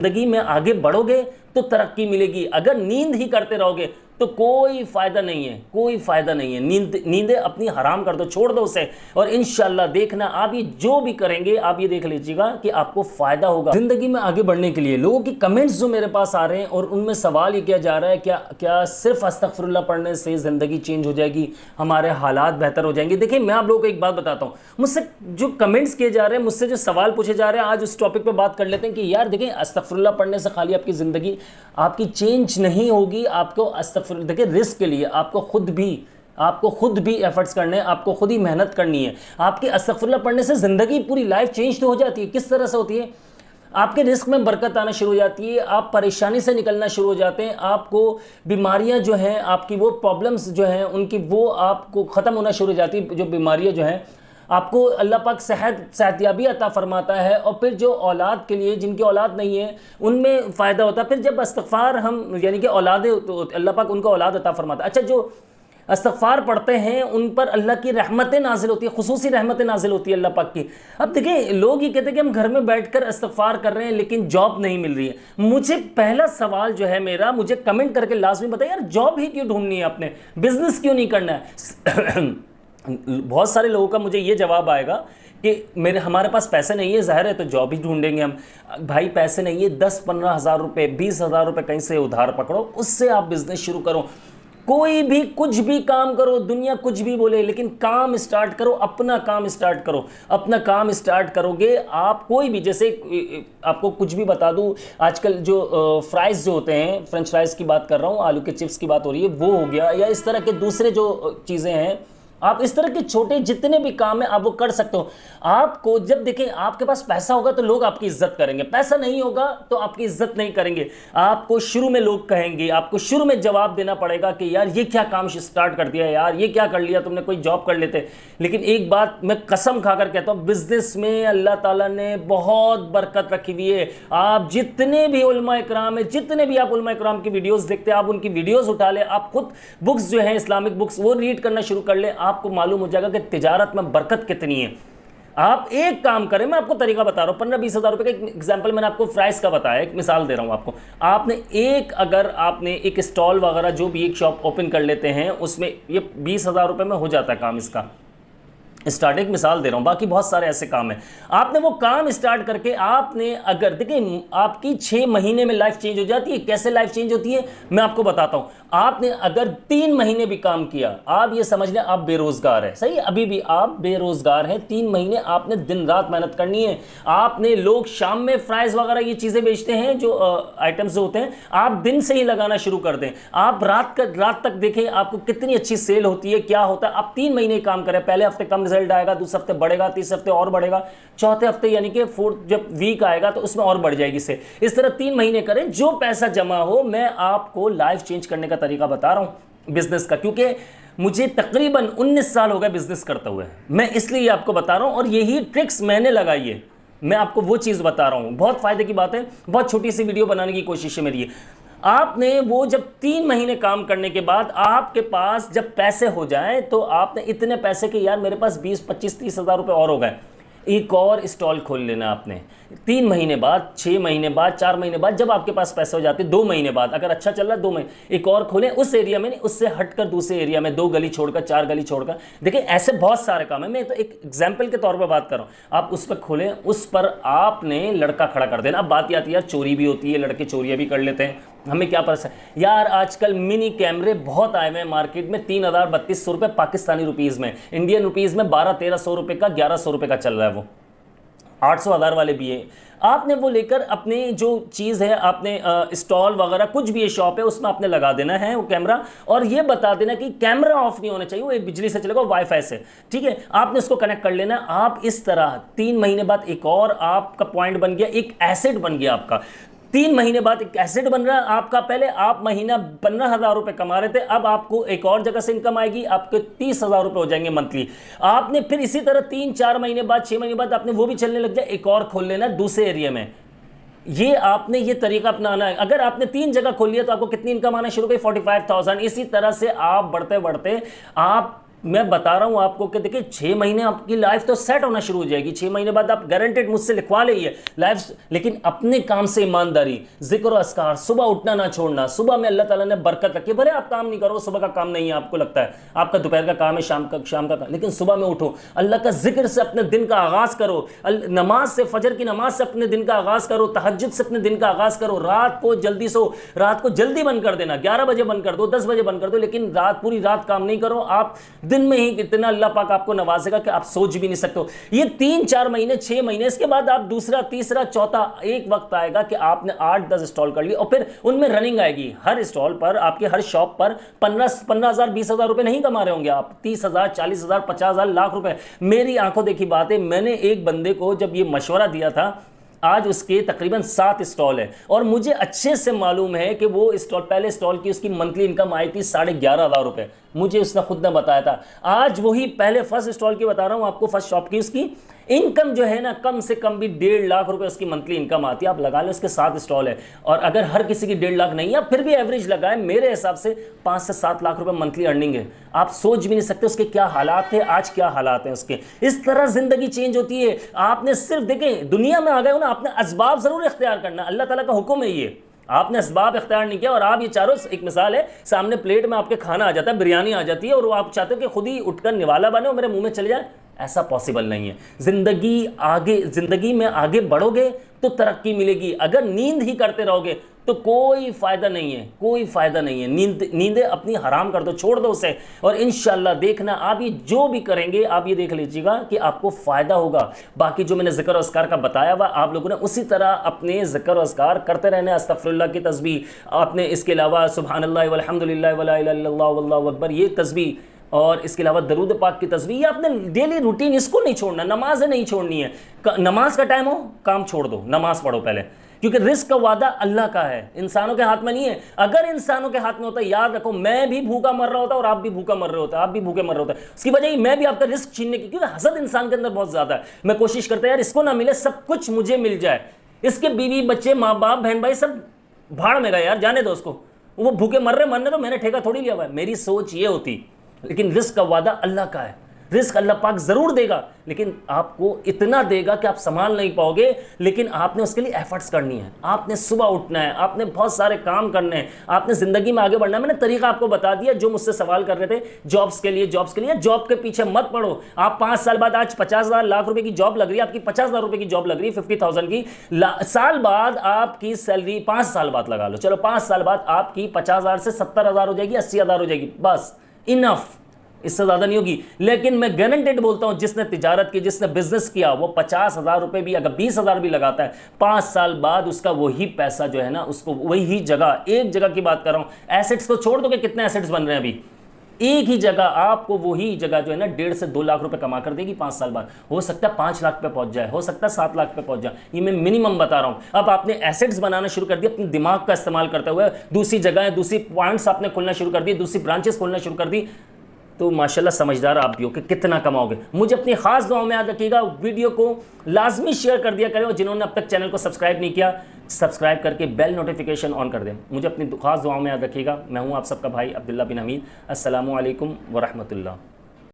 जिंदगी में आगे बढ़ोगे तो तरक्की मिलेगी। अगर नींद ही करते रहोगे तो कोई फायदा नहीं है, कोई फायदा नहीं है। नींदें अपनी हराम कर दो, छोड़ दो उसे, और इंशाल्लाह देखना आप ये जो भी करेंगे आप ये देख लीजिएगा कि आपको फायदा होगा। जिंदगी में आगे बढ़ने के लिए लोगों की कमेंट्स जो मेरे पास आ रहे हैं और उनमें सवाल ये किया जा रहा है क्या सिर्फ अस्तगफिरुल्लाह पढ़ने से जिंदगी चेंज हो जाएगी, हमारे हालात बेहतर हो जाएंगे। देखिए मैं आप लोगों को एक बात बताता हूँ, मुझसे जो कमेंट्स किए जा रहे हैं, मुझसे जो सवाल पूछे जा रहे हैं, आज उस टॉपिक पर बात कर लेते हैं कि यार देखिए अस्तगफिरुल्लाह पढ़ने से खाली आपकी ज़िंदगी आपकी चेंज नहीं होगी। आपको देखिए रिस्क के लिए आपको खुद भी एफर्ट्स करने हैं, आपको खुद ही मेहनत करनी है। आपकी अस्तगफिरुल्लाह पढ़ने से ज़िंदगी पूरी लाइफ चेंज तो हो जाती है। किस तरह से होती है? आपके रिस्क में बरकत आना शुरू हो जाती है, आप परेशानी से निकलना शुरू हो जाते हैं, आपको बीमारियां जो हैं, आपकी वो प्रॉब्लम्स जो हैं उनकी वो आपको ख़त्म होना शुरू हो जाती है। जो बीमारियां जो हैं आपको अल्लाह पाक सेहतयाबी अता फरमाता है, और फिर जो औलाद के लिए, जिनकी औलाद नहीं है उनमें फ़ायदा होता है। फिर जब इस्तग़फ़ार हम यानी कि औलादें, तो अल्लाह पाक उनको औलाद अता फरमाता है। अच्छा, जो इस्तग़फ़ार पढ़ते हैं उन पर अल्लाह की रहमतें नाजिल होती है, खुसूसी रहमतें नाजिल होती है अल्लाह पाक की। अब देखिए लोग ये कहते हैं कि हम घर में बैठकर इस्तग़फ़ार कर रहे हैं लेकिन जॉब नहीं मिल रही है। मुझे पहला सवाल जो है मेरा, मुझे कमेंट करके लाजमी बताइए यार, जॉब ही क्यों ढूंढनी है आपने, बिज़नेस क्यों नहीं करना है? बहुत सारे लोगों का मुझे ये जवाब आएगा कि हमारे पास पैसे नहीं है, ज़ाहिर है तो जॉब ही ढूंढेंगे हम। भाई पैसे नहीं है, 10-15 हज़ार रुपये, 20 हज़ार रुपये कहीं से उधार पकड़ो, उससे आप बिज़नेस शुरू करो। कोई भी कुछ भी काम करो, दुनिया कुछ भी बोले, लेकिन काम स्टार्ट करो, अपना काम स्टार्ट करो। अपना काम स्टार्ट करोगे आप, कोई भी, जैसे आपको कुछ भी बता दूं, आजकल जो फ्राइज़ जो होते हैं, फ्रेंच फ्राइज़ की बात कर रहा हूँ, आलू के चिप्स की बात हो रही है, वो हो गया, या इस तरह के दूसरे जो चीज़ें हैं, आप इस तरह के छोटे जितने भी काम हैं आप वो कर सकते हो। आपको जब देखें आपके पास पैसा होगा तो लोग आपकी इज्जत करेंगे, पैसा नहीं होगा तो आपकी इज्जत नहीं करेंगे। आपको शुरू में लोग कहेंगे, आपको शुरू में जवाब देना पड़ेगा कि यार ये क्या काम स्टार्ट कर दिया, यार ये क्या कर लिया तुमने, कोई जॉब कर लेते। लेकिन एक बात मैं कसम खाकर कहता हूँ, बिजनेस में अल्लाह ताला ने बहुत बरकत रखी हुई है। आप जितने भी उलमा इकराम है, जितने भी आप उलमा इकराम की वीडियोज़ देखते हैं, आप उनकी वीडियोज़ उठा लें, आप खुद बुक्स जो हैं इस्लामिक बुक्स वो रीड करना शुरू कर लें, आपको मालूम हो जाएगा कि तिजारत में बरकत कितनी है। आप एक काम करें, मैं आपको तरीका बता रहा हूं, 15-20 हज़ार रुपए का एक एग्जांपल मैंने आपको फ्राइज का बताया, एक मिसाल दे रहा हूं आपको। अगर आपने एक स्टॉल वगैरह जो भी एक शॉप ओपन कर लेते हैं, उसमें ये 20 हज़ार रुपये में हो जाता है काम इसका। स्टार्टिंग मिसाल दे रहा हूं, बाकी बहुत सारे ऐसे काम हैं। आपने वो काम स्टार्ट करके आपने अगर देखिए आपकी 6 महीने में लाइफ चेंज हो जाती है। कैसे लाइफ चेंज होती है मैं आपको बताता हूं। आपने अगर 3 महीने भी काम किया, आप ये समझ लें आप बेरोजगार है, सही, अभी भी आप बेरोजगार हैं। 3 महीने आपने दिन रात मेहनत करनी है। आपने, लोग शाम में फ्राइज वगैरह ये चीज़ें बेचते हैं, जो आइटम्स जो होते हैं, आप दिन से ही लगाना शुरू कर दें। आप रात तक देखें आपको कितनी अच्छी सेल होती है, क्या होता है। आप 3 महीने काम करें, पहले हफ्ते कम रिजल्ट आएगा, दूसरे हफ्ते बढ़ेगा, तीसरे हफ्ते और बढ़ेगा, चौथे हफ्ते यानी कि फोर्थ जब वीक आएगा तो उसमें और बढ़ जाएगी से। इस तरह 3 महीने करें, जो पैसा जमा हो। मैं आपको लाइफ चेंज करने का तरीका बता रहा हूं बिजनेस का, क्योंकि मुझे तकरीबन 19 साल हो गए बिजनेस करते हुए, मैं इसलिए आपको बता रहा हूं, और यही ट्रिक्स मैंने लगाई है। मैं आपको वो चीज़ बता रहा हूं, बहुत फायदे की बात है, बहुत छोटी सी वीडियो बनाने की कोशिश है मेरी। आपने वो जब 3 महीने काम करने के बाद आपके पास जब पैसे हो जाएं, तो आपने इतने पैसे कि यार मेरे पास 20-25-30 हज़ार रुपये और हो गए, एक और स्टॉल खोल लेना आपने। 3 महीने बाद, 6 महीने बाद, 4 महीने बाद, जब आपके पास पैसे हो जाते, 2 महीने बाद, अगर अच्छा चल रहा है 2 महीने, एक और खोलें उस एरिया में, नहीं उससे हटकर दूसरे एरिया में, 2 गली छोड़कर, 4 गली छोड़कर। देखिए ऐसे बहुत सारे काम है, मैं तो एक एग्जाम्पल के तौर पर बात कर रहा हूँ। आप उस पर खोलें, उस पर आपने लड़का खड़ा कर देना। अब बात आती है यार चोरी भी होती है, लड़के चोरियाँ भी कर लेते हैं, हमें क्या पता है यार। आजकल मिनी कैमरे बहुत आए हुए हैं मार्केट में, 3,000-3,200 रुपये पाकिस्तानी रुपीज़ में, इंडियन रुपीज़ में 1200-1300 रुपये का, 1100 रुपये का चल रहा है वो, 800,000 वाले भी है। आपने वो लेकर अपनी जो चीज़ है, आपने स्टॉल वगैरह कुछ भी ये शॉप है उसमें आपने लगा देना है वो कैमरा, और ये बता देना कि कैमरा ऑफ नहीं होना चाहिए, वो बिजली से चलेगा, वाईफाई से, ठीक है। आपने उसको कनेक्ट कर लेना। आप इस तरह 3 महीने बाद एक और आपका पॉइंट बन गया, एक एसेट बन गया आपका। 3 महीने बाद एक एसेट बन रहा है आपका। पहले आप महीना 15 हज़ार रुपये कमा रहे थे, अब आपको एक और जगह से इनकम आएगी, आपके 30 हज़ार रुपये हो जाएंगे मंथली। आपने फिर इसी तरह 3-4 महीने बाद, 6 महीने बाद आपने वो भी चलने लग जाए, एक और खोल लेना दूसरे एरिया में। ये आपने ये तरीका अपनाना है। अगर आपने 3 जगह खोल लिया तो आपको कितनी इनकम आना शुरू हुई? 45,000। इसी तरह से आप बढ़ते बढ़ते आप मैं बता रहा हूं आपको कि देखिए 6 महीने आपकी लाइफ तो सेट होना शुरू हो जाएगी। 6 महीने बाद आप गारंटेड मुझसे लिखवा लीजिए लाइफ, लेकिन अपने काम से ईमानदारी, जिक्र अस्कार, सुबह उठना ना छोड़ना। सुबह में अल्लाह ताला ने बरकत रखी, भले आप काम नहीं करो, सुबह का काम नहीं है, आपको लगता है आपका दोपहर का काम है, शाम का काम, लेकिन सुबह में उठो, अल्लाह का जिक्र से अपने दिन का आगाज करो, नमाज से, फजर की नमाज से अपने दिन का आगाज करो, तहज्जुद से अपने दिन का आगाज करो। रात को जल्दी सो, रात को जल्दी बंद कर देना, 11 बजे बंद कर दो, 10 बजे बंद कर दो, लेकिन पूरी रात काम नहीं करो। आप दिन में ही कितना अल्लाह पाक आपको नवाजेगा कि आप सोच भी नहीं सकते हो। ये 3-4 महीने, 6 महीने, इसके बाद आप दूसरा, तीसरा, चौथा, एक वक्त आएगा कि आपने 8-10 स्टॉल कर लिए और फिर उनमें रनिंग आएगी। हर स्टॉल पर, आपके हर शॉप पर 15,000 20,000 रुपए नहीं कमा रहे होंगे आप, 30,000 40,000 50,000 लाख रुपए। मेरी आंखों देखी बात है, मैंने एक बंदे को जब ये मशवरा दिया था, आज उसके तकरीबन 7 स्टॉल है और मुझे अच्छे से मालूम है कि वो स्टॉल, पहले स्टॉल की उसकी मंथली इनकम आई थी 11,500 रुपए, मुझे उसने खुद ने बताया था। आज वही पहले फर्स्ट स्टॉल की बता रहा हूँ आपको, फर्स्ट शॉप की, उसकी इनकम जो है ना, कम से कम भी 1.5 लाख रुपए उसकी मंथली इनकम आती है। आप लगा लें, उसके 7 स्टॉल है, और अगर हर किसी की 1.5 लाख नहीं है, फिर भी एवरेज लगाए, मेरे हिसाब से 5 से 7 लाख रुपए मंथली अर्निंग है। आप सोच भी नहीं सकते उसके क्या हालात थे, आज क्या हालात हैं उसके। इस तरह जिंदगी चेंज होती है। आपने सिर्फ देखें, दुनिया में आ गए हो ना, आपने असबाब जरूर इख्तियार करना, अल्लाह ताला का हुक्म है ये। आपने असबाब इख्तियार नहीं किया और आप ये चारों, एक मिसाल है, सामने प्लेट में आपके खाना आ जाता है, बिरयानी आ जाती है, और आप चाहते हो कि खुद ही उठकर निवाला बने और मेरे मुंह में चले जाए, ऐसा पॉसिबल नहीं है। जिंदगी में आगे बढ़ोगे तो तरक्की मिलेगी। अगर नींद ही करते रहोगे तो कोई फायदा नहीं है, कोई फायदा नहीं है। नींदें अपनी हराम कर दो, छोड़ दो उसे, और इंशाल्लाह देखना आप ये जो भी करेंगे, आप ये देख लीजिएगा कि आपको फायदा होगा। बाकी जो मैंने जिक्र अस्कार का बताया हुआ, आप लोगों ने उसी तरह अपने जिक्र अस्कार करते रहने, अस्तगफिरुल्लाह की तस्बीह आपने, इसके अलावा सुभानअल्लाह वल्हम्दुलिल्लाह वला इलाहा इल्लल्लाह वल्लाहु अकबर ये तस्बीह, और इसके अलावा दरूद पाक की तस्बीह, ये आपने डेली रूटीन, इसको नहीं छोड़ना। नमाज नहीं छोड़नी है, नमाज का टाइम हो, काम छोड़ दो, नमाज पढ़ो पहले, क्योंकि रिस्क का वादा अल्लाह का है, इंसानों के हाथ में नहीं है। अगर इंसानों के हाथ में होता, याद रखो, मैं भी भूखा मर रहा होता और आप भी भूखा मर रहे होते, आप भी भूखे मर रहे होते। उसकी वजह मैं भी आपका रिस्क छीनने की, क्योंकि हसद इंसान के अंदर बहुत ज्यादा है। मैं कोशिश करता है यार इसको ना मिले, सब कुछ मुझे मिल जाए, इसके बीवी बच्चे माँ बाप बहन भाई सब भाड़ में गए, यार जाने दो उसको, वो भूखे मर रहे, मरने दो, मैंने ठेका थोड़ी लिया हुआ है। मेरी सोच ये होती, लेकिन रिस्क का वादा अल्लाह का है, रिस्क अल्लाह पाक जरूर देगा, लेकिन आपको इतना देगा कि आप संभाल नहीं पाओगे, लेकिन आपने उसके लिए एफर्ट्स करनी है। आपने सुबह उठना है, आपने बहुत सारे काम करने हैं, आपने जिंदगी में आगे बढ़ना है। मैंने तरीका आपको बता दिया। जो मुझसे सवाल कर रहे थे जॉब्स के लिए, जॉब के पीछे मत पड़ो। आप 5 साल बाद, आज 50,000 लाख रुपए की जॉब लग रही है, आपकी 50,000 रुपए की जॉब लग रही है, 50,000 की, साल बाद आपकी सैलरी, 5 साल बाद लगा लो, चलो 5 साल बाद आपकी 50,000 से 70,000 हो जाएगी, 80,000 हो जाएगी, बस इनफ, इससे ज़्यादा नहीं होगी। लेकिन मैं गारंटेड बोलता हूं, जिसने तिजारत की, जिसने बिजनेस किया, वो 50,000 रुपए भी, अगर 20,000 भी लगाता है, 5 साल बाद उसका वही पैसा जो है ना, उसको वही जगह, एक जगह की बात कर रहा हूं, एसेट्स को छोड़ दो कि कितने एसेट्स बन रहे हैं अभी, एक ही जगह आपको वही जगह जो है ना 1.5 से 2 लाख रुपए कमा कर देगी 5 साल बाद। हो सकता है 5 लाख पे पहुंच जाए, हो सकता है 7 लाख पे पहुंच जाए, ये मैं मिनिमम बता रहा हूं। अब आपने एसेट्स बनाना शुरू कर दिया, अपने दिमाग का इस्तेमाल करते हुए, दूसरी जगह, दूसरी पॉइंट्स आपने खोलना शुरू कर दी, दूसरी ब्रांचेस खोलना शुरू कर दी, तो माशाल्लाह समझदार आप भी हो कि कितना कमाओगे। मुझे अपनी खास दुआओं में याद रखिएगा। वीडियो को लाजमी शेयर कर दिया करें, और जिन्होंने अब तक चैनल को सब्सक्राइब नहीं किया, सब्सक्राइब करके बेल नोटिफिकेशन ऑन कर दें। मुझे अपनी खास दुआओं में याद रखिएगा। मैं हूं आप सबका भाई अब्दुल्ला बिन हमीद। अस्सलामु अलैकुम व रहमतुल्लाह।